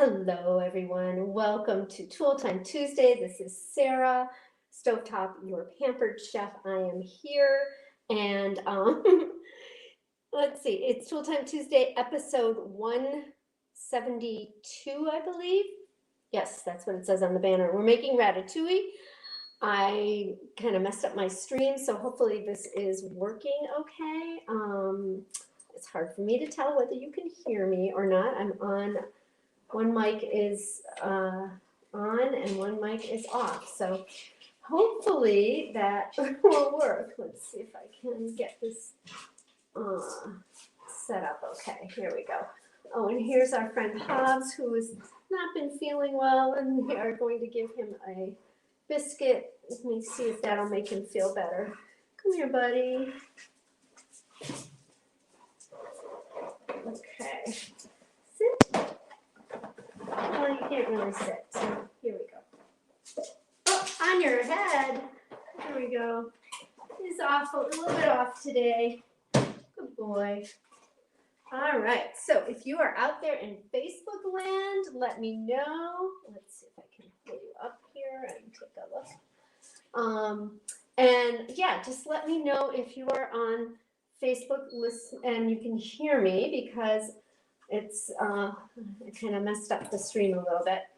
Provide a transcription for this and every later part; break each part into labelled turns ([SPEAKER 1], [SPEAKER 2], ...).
[SPEAKER 1] Hello, everyone. Welcome to Tool Time Tuesday. This is Sarah, Stovetop, your pampered chef. I am here, and let's see. It's Tool Time Tuesday, episode 172, I believe. Yes, that's what it says on the banner. We're making ratatouille. I kind of messed up my stream, so hopefully this is working okay. It's hard for me to tell whether you can hear me or not. I'm on. One mic is on and one mic is off. So hopefully that will work. Let's see if I can get this set up okay. Here we go. Oh, and here's our friend Hobbs, who has not been feeling well, and we are going to give him a biscuit. Let me see if that'll make him feel better. Come here, buddy. Okay. Sit. Well, you can't really sit, so here we go. Oh, on your head. There we go. He's off, a little bit off today. Good boy. All right, so if you are out there in Facebook land, let me know. Let's see if I can pull you up here and take a look. And yeah, just let me know if you are on Facebook and you can hear me, because it's I kind of messed up the stream a little bit.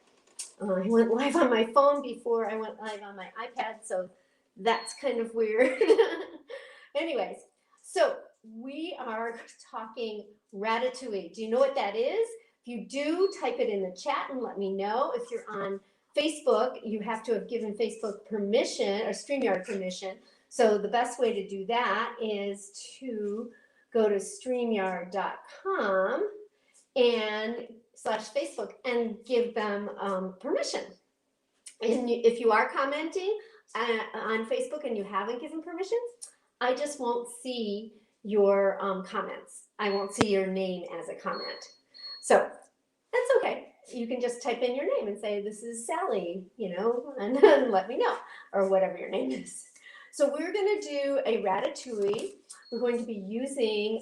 [SPEAKER 1] I went live on my phone before I went live on my iPad, so that's kind of weird. Anyways, so we are talking ratatouille. Do you know what that is? If you do, type it in the chat and let me know. If you're on Facebook, you have to have given Facebook permission or StreamYard permission. So the best way to do that is to go to StreamYard.com and /Facebook and give them permission. And if you are commenting on Facebook and you haven't given permission, I just won't see your comments. I won't see your name as a comment. So that's okay. You can just type in your name and say, this is Sally, and let me know, or whatever your name is. So we're going to do a ratatouille. We're going to be using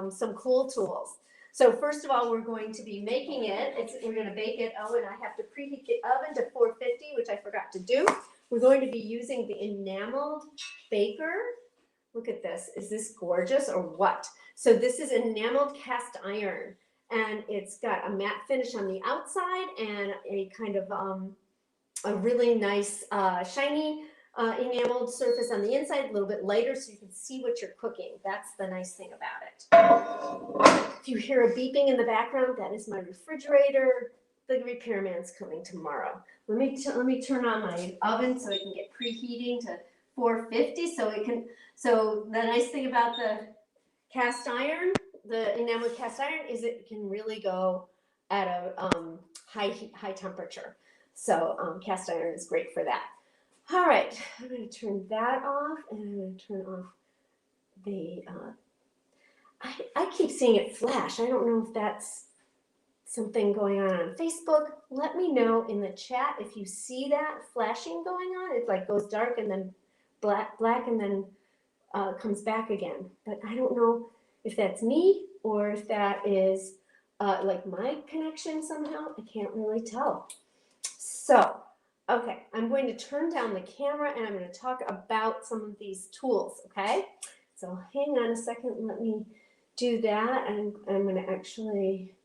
[SPEAKER 1] some cool tools. So first of all, we're going to be making it. We're going to bake it. Oh, and I have to preheat the oven to 450, which I forgot to do. We're going to be using the enameled baker. Look at this. Is this gorgeous or what? So this is enameled cast iron, and it's got a matte finish on the outside and a kind of a really nice shiny enameled surface on the inside, a little bit lighter so you can see what you're cooking. That's the nice thing about it. If you hear a beeping in the background, that is my refrigerator. The repairman's coming tomorrow. Let me turn on my oven so it can get preheating to 450. So the nice thing about the cast iron, the enameled cast iron, is it can really go at a high temperature. So cast iron is great for that. All right, I'm going to turn that off, and I'm going to turn off the, I keep seeing it flash. I don't know if that's something going on Facebook. Let me know in the chat if you see that flashing going on. It like goes dark and then black and then comes back again. But I don't know if that's me or if that is like my connection somehow. I can't really tell. So, okay, I'm going to turn down the camera and I'm going to talk about some of these tools, okay? So hang on a second and let me do that. And I'm going to actually,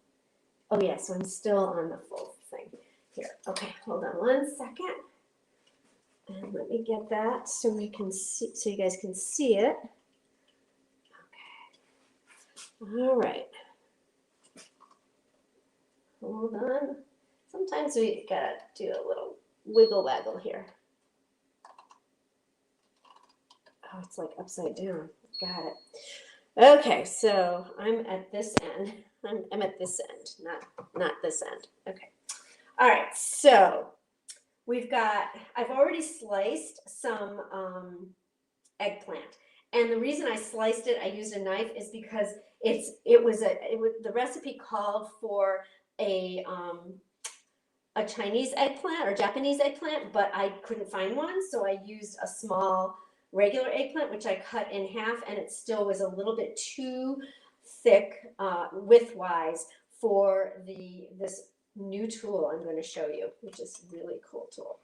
[SPEAKER 1] oh yeah, so I'm still on the full thing here. Okay, hold on one second. And let me get that so we can see, so you guys can see it. Okay. All right. Hold on. Sometimes we gotta do a little wiggle waggle here. Oh, it's like upside down. Got it. Okay, so I'm at this end. I'm at this end, not this end. Okay. All right, so I've already sliced some eggplant. And the reason I sliced it, I used a knife, is because the recipe called for a Chinese eggplant or Japanese eggplant, but I couldn't find one, so I used a small regular eggplant, which I cut in half, and it still was a little bit too thick width-wise for this new tool I'm going to show you, which is a really cool tool.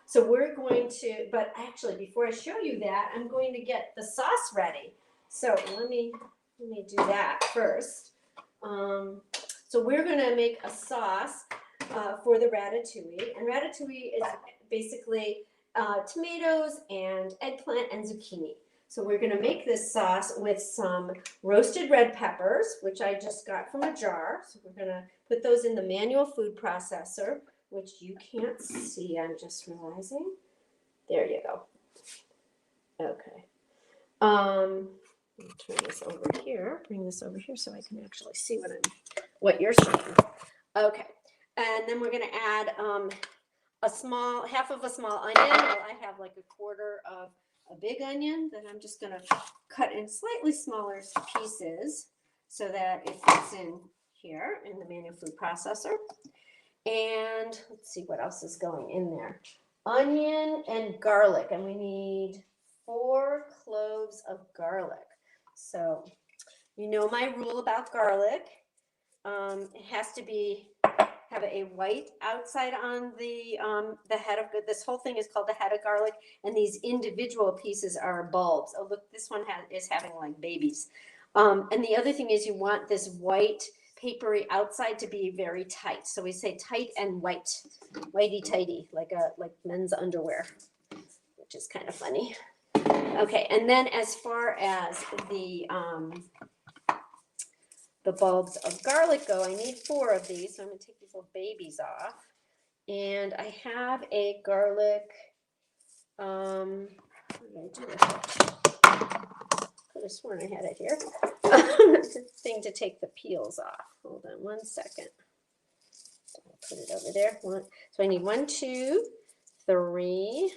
[SPEAKER 1] So we're going to, but actually before I show you that, I'm going to get the sauce ready. So let me do that first. So we're going to make a sauce for the ratatouille, and ratatouille is basically tomatoes and eggplant and zucchini. So we're going to make this sauce with some roasted red peppers, which I just got from a jar. So we're going to put those in the manual food processor, which you can't see, I'm just realizing. There you go. Okay. Let me turn this over here, bring this over here so I can actually see what you're seeing. Okay. And then we're going to add half of a small onion. Well, I have like a quarter of a big onion that I'm just going to cut in slightly smaller pieces so that it fits in here in the manual food processor. And let's see what else is going in there. Onion and garlic, and we need 4 cloves of garlic. So you know my rule about garlic. It has to have a white outside on the head of this whole thing is called the head of garlic, and these individual pieces are bulbs. Oh, look, this one is having like babies. And the other thing is you want this white papery outside to be very tight. So we say tight and white, whitey tighty, like men's underwear, which is kind of funny. Okay, and then as far as the bulbs of garlic go, I need 4 of these. So I'm going to take these little babies off. And I have a garlic, what did I do with it? Could have sworn I had it here. Thing to take the peels off. Hold on 1 second. So I'll put it over there. So I need 1, 2, 3,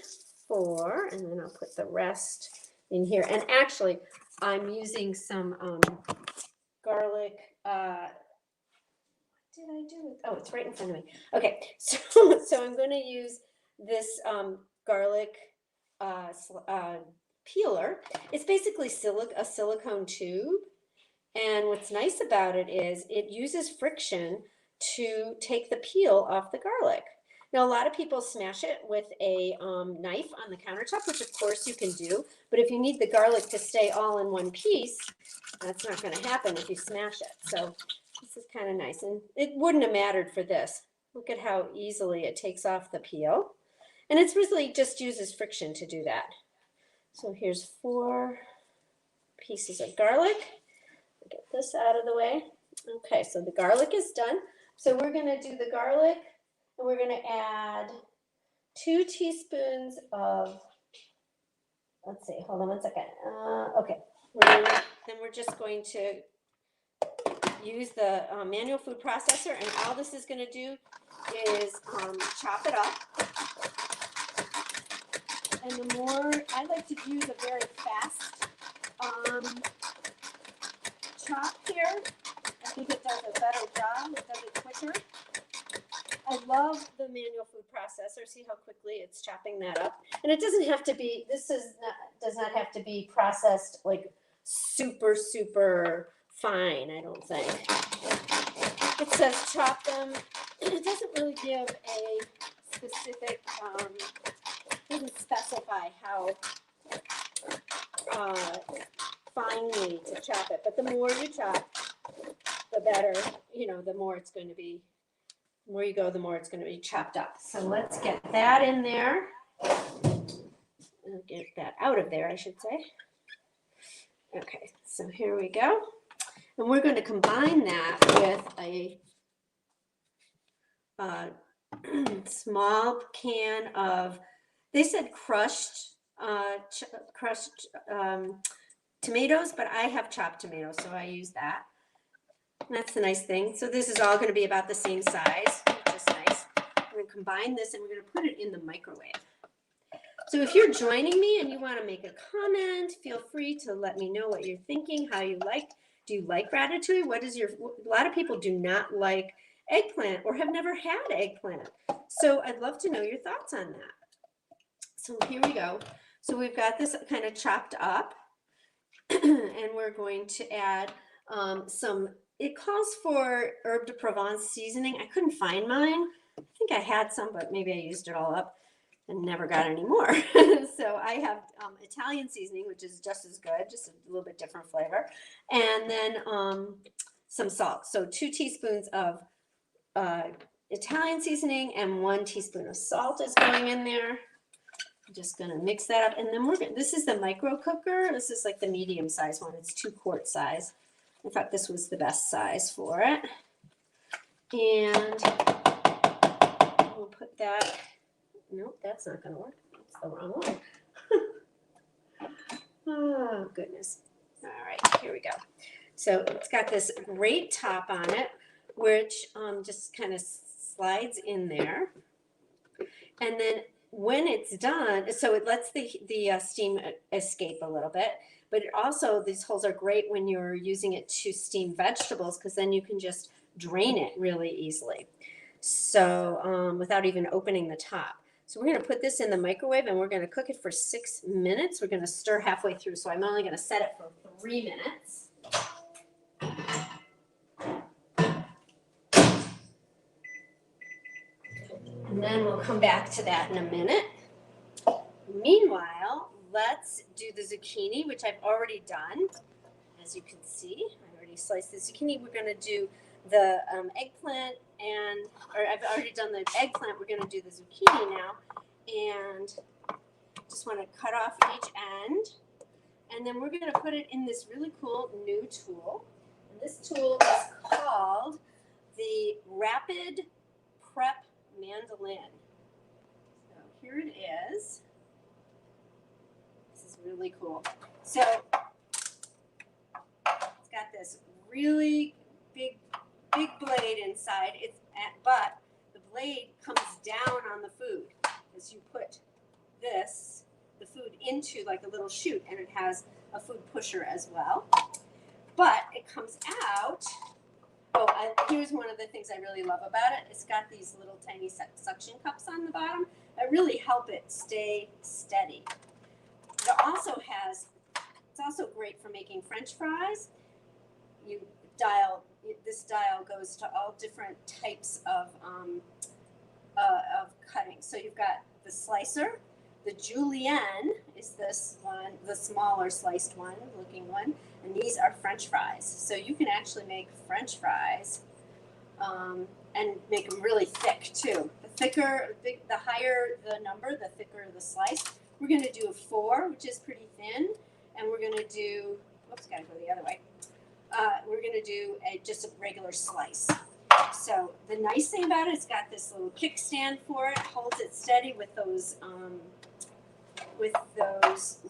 [SPEAKER 1] 4, and then I'll put the rest in here. And actually, I'm using some garlic. What did I do with? Oh, it's right in front of me. Okay, so I'm going to use this garlic peeler. It's basically a silicone tube, and what's nice about it is it uses friction to take the peel off the garlic. Now, a lot of people smash it with a knife on the countertop, which of course you can do, but if you need the garlic to stay all in one piece, that's not going to happen if you smash it. So this is kind of nice, and it wouldn't have mattered for this. Look at how easily it takes off the peel, and it's really just uses friction to do that. So here's 4 pieces of garlic. Get this out of the way. Okay, so the garlic is done. So we're going to do the garlic, and we're going to add 2 teaspoons of, let's see, hold on 1 second. Okay, then we're just going to use the manual food processor, and all this is going to do is chop it up. And the more, I like to use a very fast chop here. I think it does a better job. It does it quicker. I love the manual food processor. See how quickly it's chopping that up. And it doesn't have to be, does not have to be processed like super, super fine, I don't think. It says chop them. It doesn't really give a specific, doesn't specify how finely to chop it. But the more you chop, the better, the more it's going to be, the more you go, the more it's going to be chopped up. So let's get that in there. Get that out of there, I should say. Okay, so here we go. And we're going to combine that with a small can of, they said crushed tomatoes, but I have chopped tomatoes, so I use that. And that's the nice thing. So this is all going to be about the same size, which is nice. We're going to combine this, and we're going to put it in the microwave. So if you're joining me and you want to make a comment, feel free to let me know what you're thinking, how you like. Do you like ratatouille? A lot of people do not like eggplant or have never had eggplant. So I'd love to know your thoughts on that. So here we go. So we've got this kind of chopped up, and we're going to add some
[SPEAKER 2] it calls for herb de Provence seasoning. I couldn't find mine. I think I had some, but maybe I used it all up and never got any more. So I have Italian seasoning, which is just as good, just a little bit different flavor. And then some salt. So 2 teaspoons of Italian seasoning and 1 teaspoon of salt is going in there. I'm just gonna mix that up. And then this is the micro cooker. This is like the medium size one. It's 2-quart size. I thought this was the best size for it. And we'll put that, nope, that's not gonna work. That's the wrong one. Oh, goodness. All right, here we go. So it's got this great top on it, which just kind of slides in there. And then when it's done, so it lets the steam escape a little bit, but it also, these holes are great when you're using it to steam vegetables, because then you can just drain it really easily. So without even opening the top. So we're going to put this in the microwave and we're going to cook it for 6 minutes. We're going to stir halfway through. So I'm only going to set it for 3 minutes. And then we'll come back to that in a minute. Meanwhile, let's do the zucchini, which I've already done. As you can see, I already sliced the zucchini. We're going to do the eggplant, or I've already done the eggplant. We're going to do the zucchini now. And just want to cut off each end. And then we're going to put it in this really cool new tool. And this tool is called the Rapid Prep Mandolin. So here it is. This is really cool. So it's got this really big blade inside. But the blade comes down on the food as you put the food into like a little chute, and it has a food pusher as well. But it comes out. Here's one of the things I really love about it. It's got these little tiny suction cups on the bottom that really help it stay steady. It also has, it's also great for making French fries. This dial goes to all different types of cutting. So you've got the slicer. The julienne is this one, the smaller sliced one, looking one, and these are French fries. So you can actually make French fries and make them really thick too. The higher the number, the thicker the slice. We're going to do a 4, which is pretty thin, and we're going to do, oops, gotta go the other way. We're going to do just a regular slice. So the nice thing about it, it's got this little kickstand for it, holds it steady with those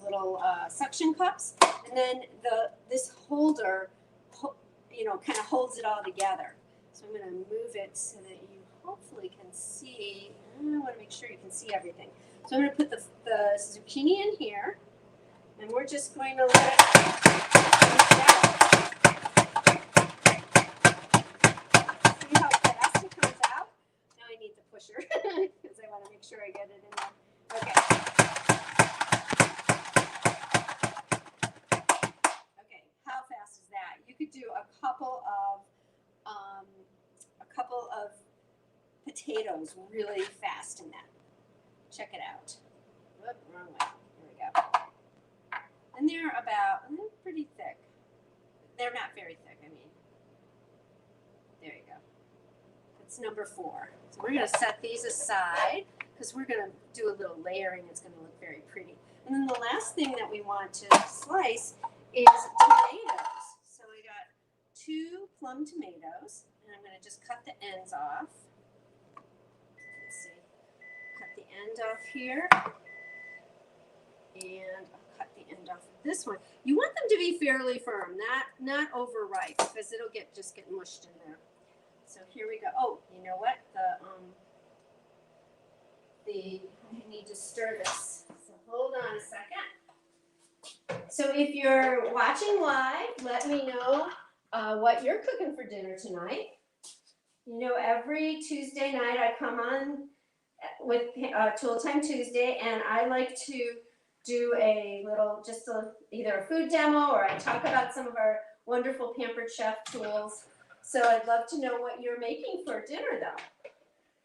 [SPEAKER 2] little suction cups, and then this holder, kind of holds it all together. So I'm going to move it so that you hopefully can see. I want to make sure you can see everything. So I'm going to put the zucchini in here, and we're just going to let it come out. See how fast it comes out? Now I need the pusher because I want to make sure I get it in there. Okay. Okay, how fast is that? You could do a couple of potatoes really fast in that. Check it out. Whoop, wrong way. Here we go. And they're pretty thick. They're not very thick, I mean. There you go. That's number 4. So we're going to set these aside because we're going to do a little layering. It's going to look very pretty. And then the last thing that we want to slice is tomatoes. So I got 2 plum tomatoes, and I'm going to just cut the ends off. Let's see. Cut the end off here. And I'll cut the end off of this one. You want them to be fairly firm, not overripe, because it'll just get mushed in there. So here we go. Oh, you know what? I need to stir this. So hold on a second. So if you're watching live, let me know what you're cooking for dinner tonight. Every Tuesday night I come on with Tool Time Tuesday, and I like to do either a food demo, or I talk about some of our wonderful Pampered Chef tools. So I'd love to know what you're making for dinner though.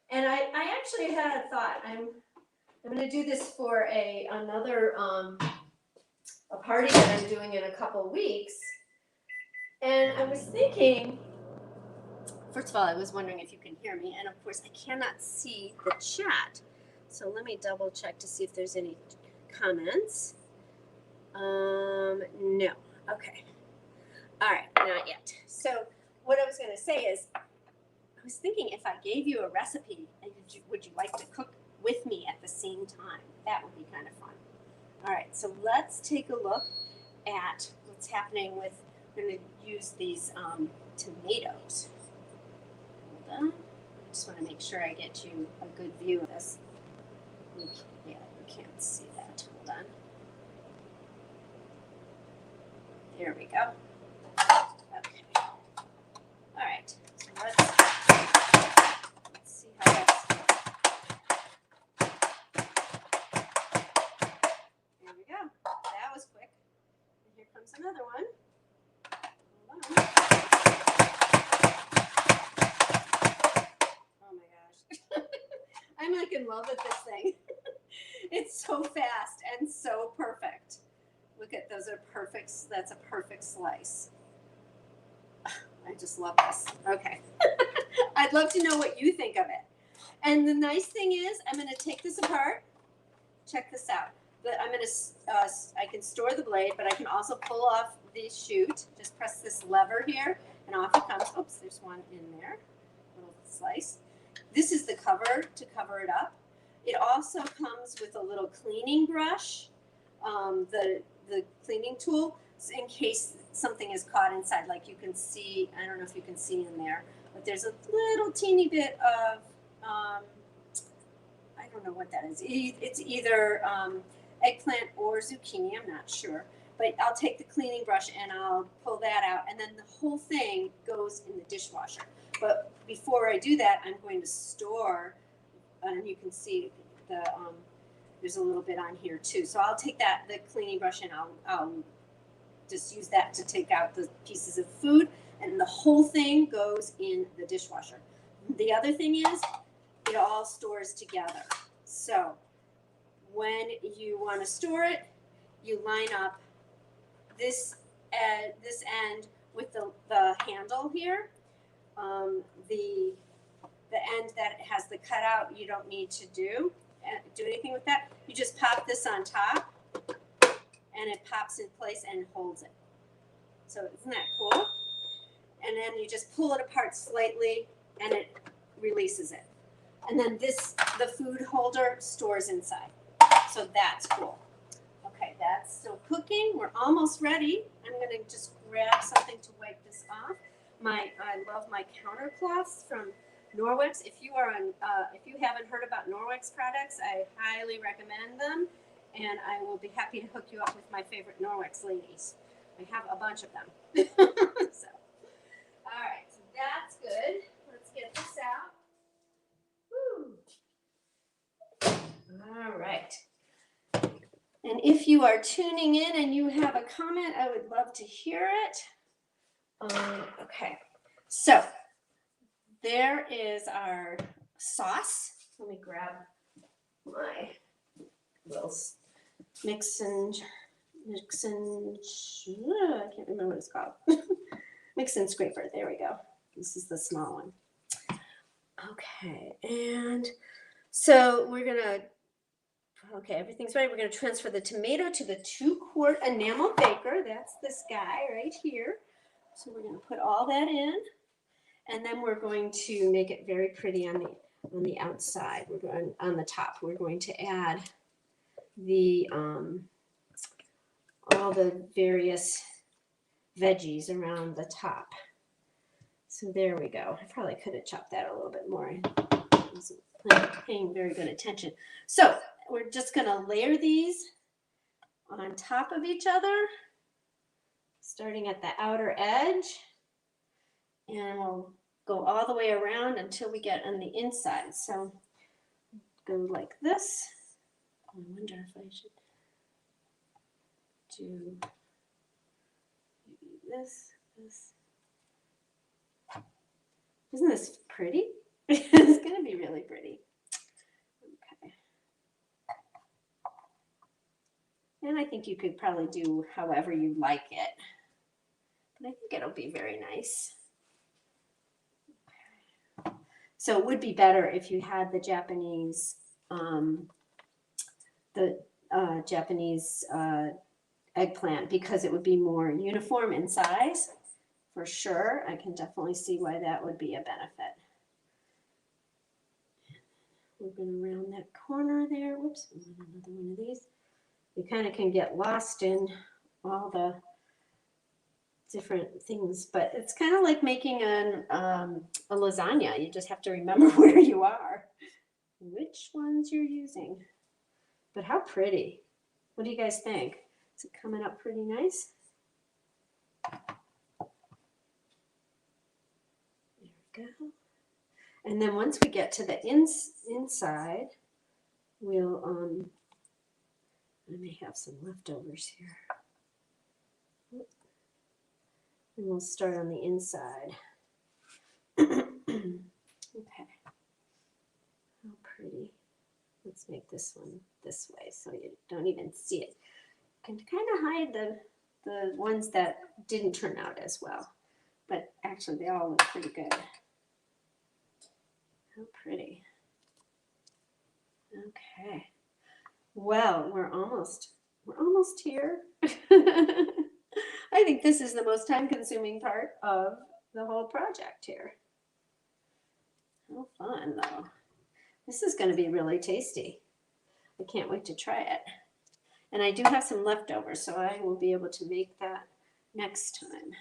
[SPEAKER 2] And I actually had a thought. I'm going to do this for another a party that I'm doing in a couple weeks. And I was thinking, first of all, I was wondering if you can hear me. And of course, I cannot see the chat. So let me double check to see if there's any comments. No. Okay. All right, not yet. So what I was going to say is, I was thinking if I gave you a recipe, and would you like to cook with me at the same time? That would be kind of fun. All right, so let's take a look at what's happening with, we're going to use these tomatoes. Hold on. I just want to make sure I get you a good view of this. Yeah, you can't see that. Hold on. There we go. Okay. All right. So let's see how that's. There we go. That was quick. And here comes another one. Hold on. Oh my gosh. I'm like in love with this thing. It's so fast and so perfect. Look at those are perfect. That's a perfect slice. I just love this. Okay. I'd love to know what you think of it. And the nice thing is, I'm going to take this apart. Check this out. But I'm going to, I can store the blade, but I can also pull off the chute. Just press this lever here, and off it comes. Oops, there's one in there. Little slice. This is the cover to cover it up. It also comes with a little cleaning brush, the cleaning tool, in case something is caught inside. Like you can see, I don't know if you can see in there, but there's a little teeny bit of, I don't know what that is. It's either eggplant or zucchini, I'm not sure. But I'll take the cleaning brush and I'll pull that out, and then the whole thing goes in the dishwasher. But before I do that, I'm going to store, and you can see the there's a little bit on here too. So I'll take the cleaning brush, and I'll just use that to take out the pieces of food, and the whole thing goes in the dishwasher. The other thing is, it all stores together. So when you want to store it, you line up this end with the handle here. The end that has the cutout, you don't need to do anything with that. You just pop this on top, and it pops in place and holds it. So isn't that cool? And then you just pull it apart slightly, and it releases it. And then the food holder stores inside. So that's cool. Okay, that's still cooking. We're almost ready. I'm going to just grab something to wipe this off. I love my countercloths from Norwex. If you haven't heard about Norwex products, I highly recommend them, and I will be happy to hook you up with my favorite Norwex ladies. I have a bunch of them. So, all right, so that's good. Let's get this out. Woo. All right. And if you are tuning in and you have a comment, I would love to hear it. Okay, so there is our sauce. Let me grab my little mix and I can't remember what it's called. Mix and scraper. There we go. This is the small one. Okay, and so we're gonna. Okay, everything's ready. We're gonna transfer the tomato to the 2-quart enamel baker. That's this guy right here. So we're gonna put all that in, and then we're going to make it very pretty on the outside. We're going on the top. We're going to add the all the various veggies around the top. So there we go. I probably could have chopped that a little bit more. I wasn't paying very good attention. So we're just going to layer these on top of each other, starting at the outer edge, and we'll go all the way around until we get on the inside. So go like this. I wonder if I should do maybe this. Isn't this pretty? It's going to be really pretty. Okay. And I think you could probably do however you like it. But I think it'll be very nice. Okay. So it would be better if you had the Japanese, eggplant, because it would be more uniform in size, for sure. I can definitely see why that would be a benefit. We're going to round that corner there. Whoops, another one of these. You kind of can get lost in all the different things, but it's kind of like making a lasagna. You just have to remember where you are, which ones you're using. But how pretty. What do you guys think? Is it coming up pretty nice? There we go. And then once we get to the inside, we'll, I may have some leftovers here. And we'll start on the inside. Okay. How pretty. Let's make this one this way so you don't even see it. You can kind of hide the ones that didn't turn out as well. But actually they all look pretty good. How pretty. Okay. Well, we're almost here. I think this is the most time-consuming part of the whole project here. How fun, though. This is going to be really tasty. I can't wait to try it. And I do have some leftovers, so I will be able to make that next time.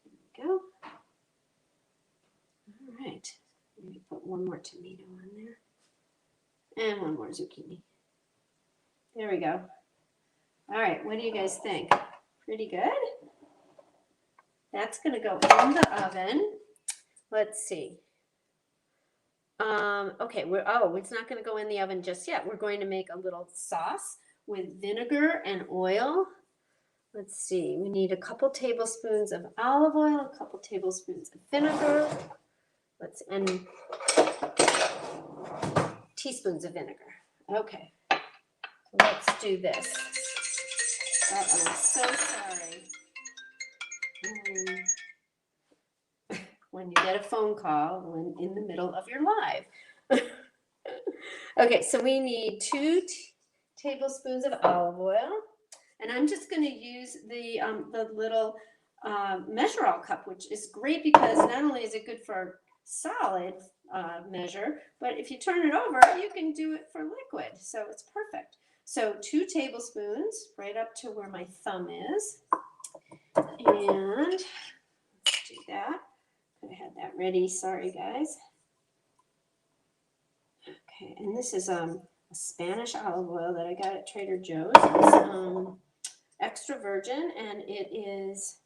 [SPEAKER 2] There we go. All right. Let me put one more tomato on there. And one more zucchini. There we go. All right, what do you guys think? Pretty good? That's going to go in the oven. Let's see. Okay, it's not going to go in the oven just yet. We're going to make a little sauce with vinegar and oil. Let's see. We need a couple tablespoons of olive oil, a couple tablespoons of vinegar. And teaspoons of vinegar. Okay. Let's do this. I'm so sorry. When you get a phone call when in the middle of your live. Okay, so we need 2 tablespoons of olive oil, and I'm just going to use the little measure-all cup, which is great because not only is it good for solid measure, but if you turn it over, you can do it for liquid, so it's perfect. So 2 tablespoons, right up to where my thumb is, and let's do that. Could have had that ready. Sorry, guys. Okay, and this is a Spanish olive oil that I got at Trader Joe's. It's extra virgin, and it is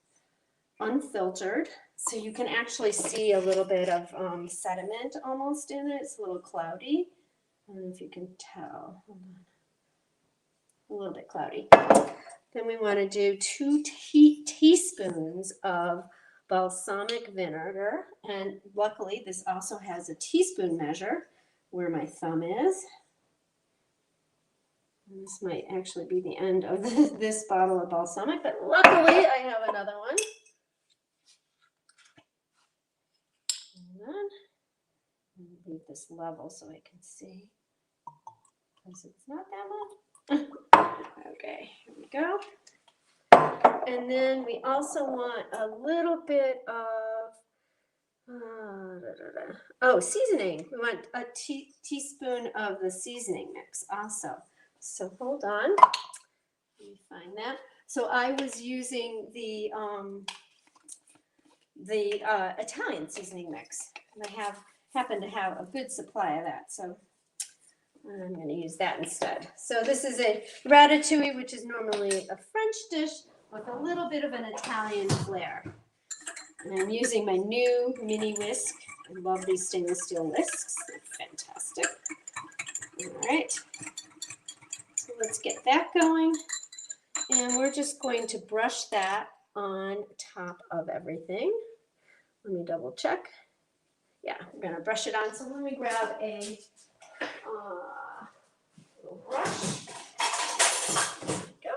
[SPEAKER 2] unfiltered, so you can actually see a little bit of sediment almost in it. It's a little cloudy. I don't know if you can tell. Hold on. A little bit cloudy. Then we want to do 2 teaspoons of balsamic vinegar, and luckily this also has a teaspoon measure where my thumb is. And this might actually be the end of this bottle of balsamic, but luckily I have another one. Hold on. I'm going to leave this level so I can see, because it's not that much. Okay, here we go. And then we also want a little bit of seasoning. We want a teaspoon of the seasoning mix also. So hold on, let me find that. So I was using the Italian seasoning mix, and I happen to have a good supply of that. So I'm going to use that instead. So this is a ratatouille, which is normally a French dish with a little bit of an Italian flair. And I'm using my new mini whisk. I love these stainless steel whisks. They're fantastic. All right. So let's get that going. And we're just going to brush that on top of everything. Let me double check. yeah, we're gonna brush it on. So let me grab a little brush. There we go.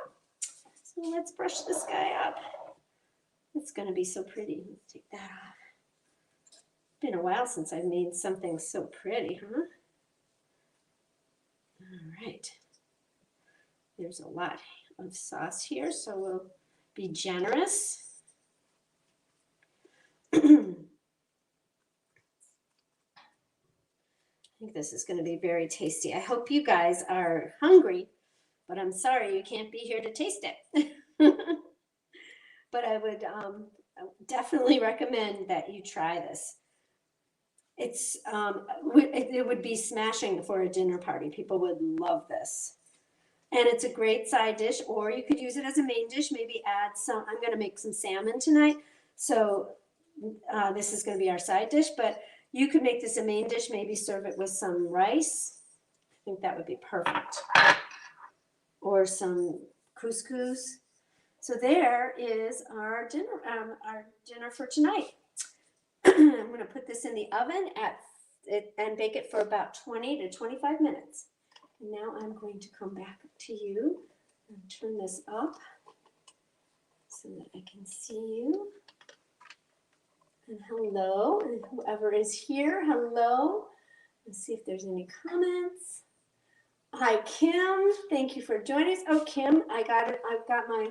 [SPEAKER 2] So let's brush this guy up. It's gonna be so pretty. Let's take that off. Been a while since I've made something so pretty, huh? All right. There's a lot of sauce here, so we'll be generous. I think this is going to be very tasty. I hope you guys are hungry, but I'm sorry you can't be here to taste it. But I would definitely recommend that you try this. It's it would be smashing for a dinner party. People would love this. And it's a great side dish, or you could use it as a main dish. Maybe add some, I'm going to make some salmon tonight. So this is going to be our side dish, but you could make this a main dish, maybe serve it with some rice. I think that would be perfect. Or some couscous. So there is our dinner for tonight. I'm going to put this in the oven and bake it for about 20 to 25 minutes. And now I'm going to come back to you and turn this up so that I can see you. And hello, and whoever is here, hello. Let's see if there's any comments. Hi, Kim. Thank you for joining us. Oh, Kim, I got it. I've got my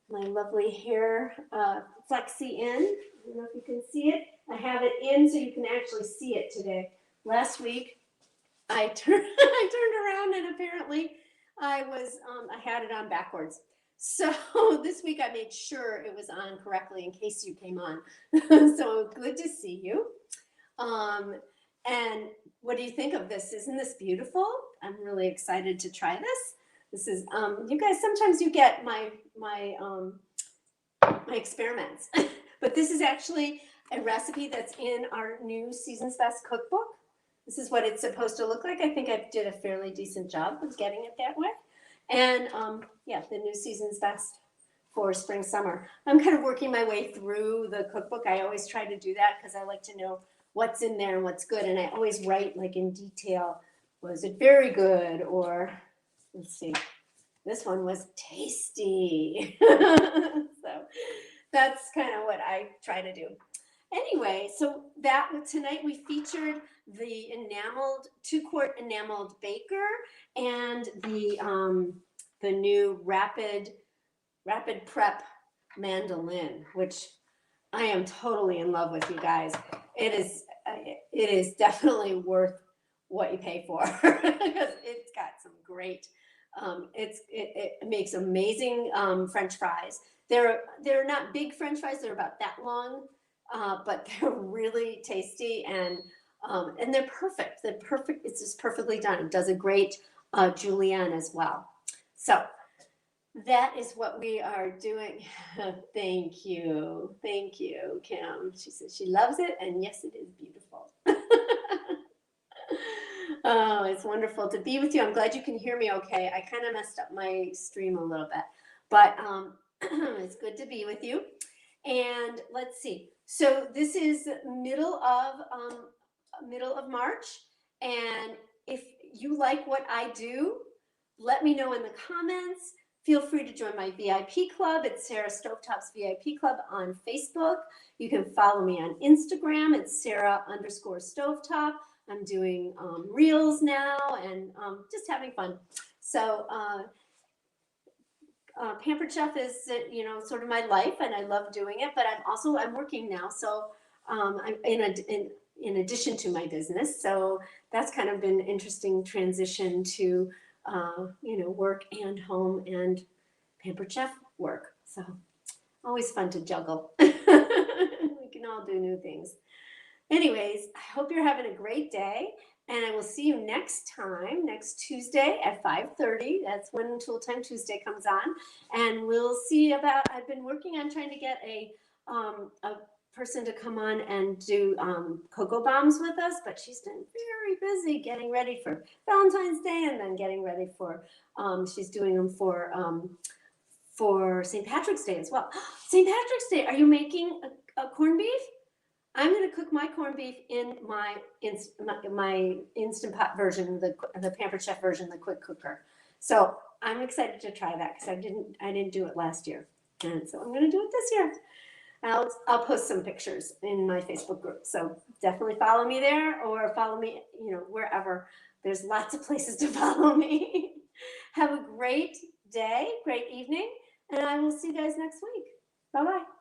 [SPEAKER 2] lovely hair flexi in. I don't know if you can see it. I have it in so you can actually see it today. Last week, I turned around and apparently I had it on backwards. So this week I made sure it was on correctly in case you came on. So good to see you. And what do you think of this? Isn't this beautiful? I'm really excited to try this. This is you guys. Sometimes you get my experiments, but this is actually a recipe that's in our new Season's Best cookbook. This is what it's supposed to look like. I think I did a fairly decent job of getting it that way. And yeah, the new Season's Best for spring, summer. I'm kind of working my way through the cookbook. I always try to do that because I like to know what's in there and what's good. And I always write like in detail, was it very good? Or let's see, this one was tasty. So that's kind of what I try to do. Anyway, so that tonight we featured the enameled 2-quart enameled baker and the new rapid prep mandolin, which I am totally in love with, you guys. It is definitely worth what you pay for because it's got some great. It makes amazing French fries. They're not big French fries. They're about that long. But they're really tasty and they're perfect. They're perfect. It's just perfectly done. It does a great julienne as well. So that is what we are doing. Thank you, Kim. She says she loves it, and yes, it is beautiful. Oh, it's wonderful to be with you. I'm glad you can hear me okay. I kind of messed up my stream a little bit, but it's good to be with you. And let's see. So this is middle of March, and if you like what I do, let me know in the comments. Feel free to join my VIP club. It's Sarah Stovetop's VIP club on Facebook. You can follow me on Instagram. It's Sarah_Stovetop. I'm doing reels now and just having fun. So Pampered Chef is, sort of my life, and I love doing it. But I'm working now, so I'm in addition to my business. So that's kind of been an interesting transition to work and home and Pampered Chef work. So always fun to juggle. We can all do new things. Anyways, I hope you're having a great day. And I will see you next Tuesday at 5:30. That's when Tool Time Tuesday comes on. And we'll see I've been working on trying to get a person to come on and do cocoa bombs with us, but she's been very busy getting ready for Valentine's Day and then getting ready for, she's doing them for St. Patrick's Day as well. St. Patrick's Day, are you making a corned beef? I'm going to cook my corned beef in my Instant Pot version, the Pampered Chef version, the quick cooker. So I'm excited to try that because I didn't do it last year, and so I'm going to do it this year. I'll post some pictures in my Facebook group. So definitely follow me there, or follow me, wherever. There's lots of places to follow me. Have a great day, great evening, and I will see you guys next week. Bye-bye.